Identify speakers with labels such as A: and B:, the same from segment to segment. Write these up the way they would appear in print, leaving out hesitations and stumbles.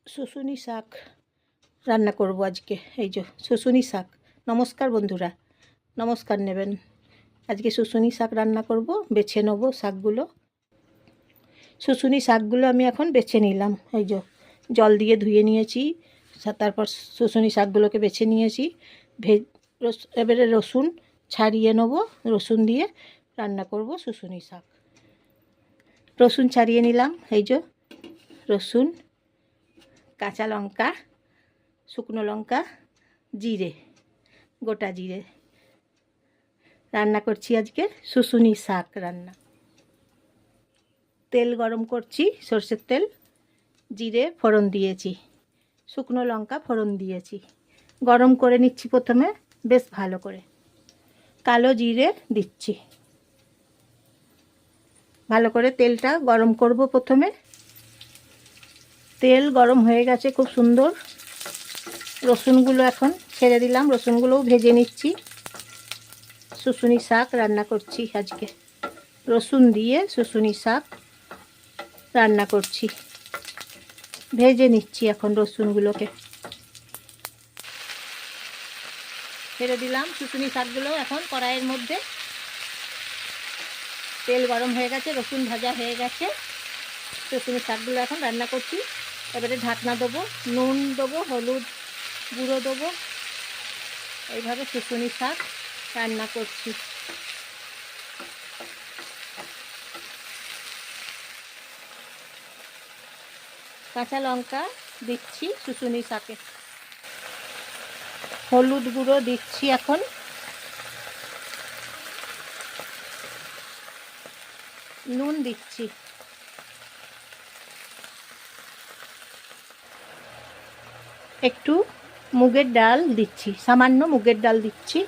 A: শুশুনি শাক রান্না করব আজকে। এই যে শুশুনি শাক। নমস্কার বন্ধুরা, নমস্কার নেবেন। আজকে শুশুনি শাক রান্না করব। বেছে নেব শাকগুলো। শুশুনি শাকগুলো আমি এখন বেছে নিলাম। এই যে জল দিয়ে ধুয়ে নিয়েছি, তারপর শুশুনি শাকগুলোকে বেছে নিয়েছি। এবারে রসুন ছাড়িয়ে নেব। রসুন দিয়ে রান্না করব শুশুনি শাক। রসুন ছাড়িয়ে নিলাম। এই যে রসুন, কাঁচা লঙ্কা, শুকনো লঙ্কা, জিরে, গোটা জিরে। রান্না করছি আজকে শুশুনি শাক রান্না। তেল গরম করছি, সরষের তেল। জিরে ফোড়ন দিয়েছি, শুকনো লঙ্কা ফোড়ন দিয়েছি। গরম করে নিচ্ছি প্রথমে বেশ ভালো করে। কালো জিরে দিচ্ছি। ভালো করে তেলটা গরম করব প্রথমে। তেল গরম হয়ে গেছে খুব সুন্দর। রসুনগুলো এখন ছেড়ে দিলাম, রসুনগুলোও ভেজে নিচ্ছি। শুশুনি শাক রান্না করছি আজকে। রসুন দিয়ে শুশুনি শাক রান্না করছি। ভেজে নিচ্ছি এখন রসুনগুলোকে। ছেড়ে দিলাম শুশুনি শাকগুলো এখন কড়াইয়ের মধ্যে। তেল গরম হয়ে গেছে, রসুন ভাজা হয়ে গেছে। শুশুনি শাকগুলো এখন রান্না করছি। এবারে ঢাকনা দেবো, নুন দেবো, হলুদ গুঁড়ো দেবো। এইভাবে শুশুনি শাক রান্না করছি। কাঁচা লঙ্কা দিচ্ছি শুশুনি শাকে। হলুদ গুঁড়ো দিচ্ছি এখন। নুন দিচ্ছি। একটু মুগের ডাল দিচ্ছি, সামান্য মুগের ডাল দিচ্ছি।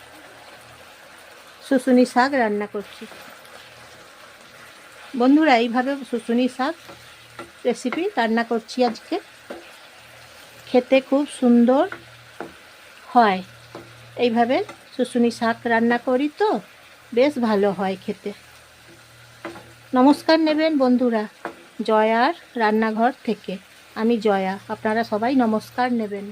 A: শুশুনি শাক রান্না করছি বন্ধুরা। এইভাবে শুশুনি শাক রেসিপি রান্না করছি আজকে। খেতে খুব সুন্দর হয়। এইভাবে শুশুনি শাক রান্না করি তো বেশ ভালো হয় খেতে। নমস্কার নেবেন বন্ধুরা, জয়ার রান্নাঘর থেকে। আমি জয়া, আপনারা সবাই নমস্কার নেবেন।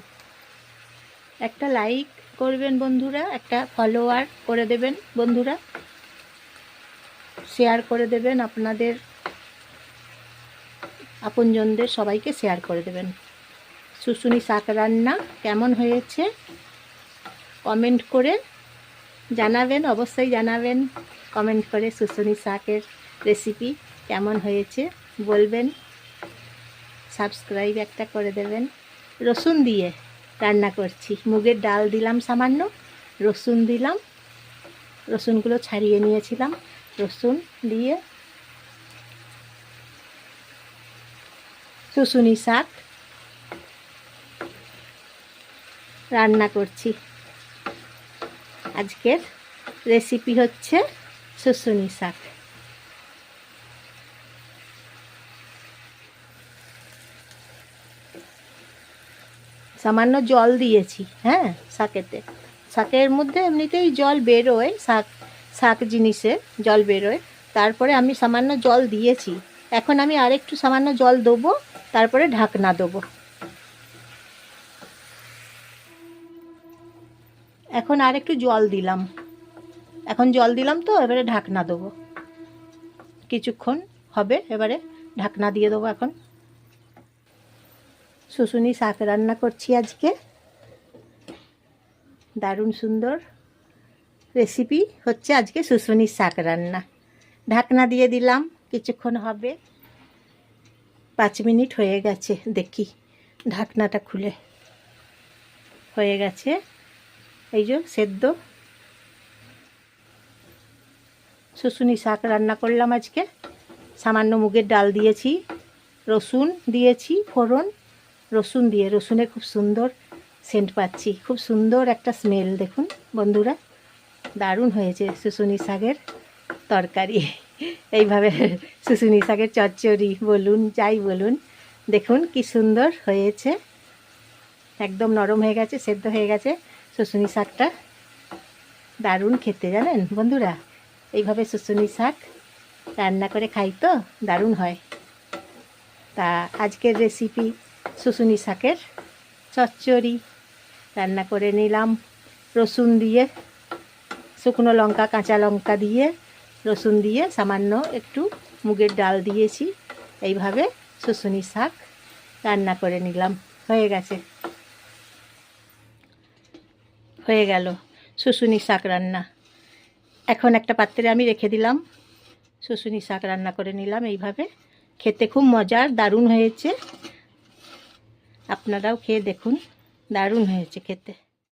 A: একটা লাইক করবেন বন্ধুরা, একটা ফলোয়ার করে দেবেন বন্ধুরা, শেয়ার করে দেবেন, আপনাদের আপনজনদের সবাইকে শেয়ার করে দেবেন। শুশুনি শাক রান্না কেমন হয়েছে কমেন্ট করে জানাবেন, অবশ্যই জানাবেন কমেন্ট করে। শুশুনি শাকের রেসিপি কেমন হয়েছে বলবেন। সাবস্ক্রাইব একটা করে দেবেন। রসুন দিয়ে রান্না করছি। মুগের ডাল দিলাম সামান্য, রসুন দিলাম। রসুনগুলো ছাড়িয়ে নিয়েছিলাম। রসুন দিয়ে শুশুনি শাক রান্না করছি। আজকের রেসিপি হচ্ছে শুশুনি শাক। সামান্য জল দিয়েছি, হ্যাঁ, শাকেতে। শাকের মধ্যে এমনিতেই জল বেরোয়, শাক জিনিসে জল বেরোয়। তারপরে আমি সামান্য জল দিয়েছি। এখন আমি আরেকটু সামান্য জল দেবো, তারপরে ঢাকনা দেবো। এখন আরেকটু জল দিলাম। এখন জল দিলাম তো এবারে ঢাকনা দেবো। কিছুক্ষণ হবে, এবারে ঢাকনা দিয়ে দেবো এখন। শুশুনি শাক রান্না করছি আজকে। দারুণ সুন্দর রেসিপি হচ্ছে আজকে শুশুনি শাক রান্না। ঢাকনা দিয়ে দিলাম, কিছুক্ষণ হবে। 5 মিনিট হয়ে গেছে, দেখি ঢাকনাটা খুলে। হয়ে গেছে, এই যে সেদ্ধ শুশুনি শাক রান্না করলাম আজকে। সামান্য মুগের ডাল দিয়েছি, রসুন দিয়েছি ফোড়ন। রসুন দিয়ে, রসুনের খুব সুন্দর সেন্ট পাচ্ছি, খুব সুন্দর একটা স্মেল। দেখুন বন্ধুরা, দারুণ হয়েছে শুশুনি শাকের তরকারি। এইভাবে শুশুনি শাকের চচ্চড়ি বলুন, যাই বলুন, দেখুন কি সুন্দর হয়েছে। একদম নরম হয়ে গেছে, সেদ্ধ হয়ে গেছে শুশুনি শাকটা। দারুণ খেতে, জানেন বন্ধুরা। এইভাবে শুশুনি শাক রান্না করে খাই তো দারুণ হয়। তা আজকের রেসিপি শুশুনি শাকের চচ্চড়ি রান্না করে নিলাম রসুন দিয়ে, শুকনো লঙ্কা কাঁচা লঙ্কা দিয়ে রসুন দিয়ে সামান্য একটু মুগের ডাল দিয়েছি। এইভাবে শুশুনি শাক রান্না করে নিলাম। হয়ে গেল শুশুনি শাক রান্না। এখন একটা পাত্রে আমি রেখে দিলাম। শুশুনি শাক রান্না করে নিলাম এইভাবে। খেতে খুব মজার, দারুণ হয়েছে। আপনারাও খেয়ে দেখুন, দারুণ হয়েছে খেতে।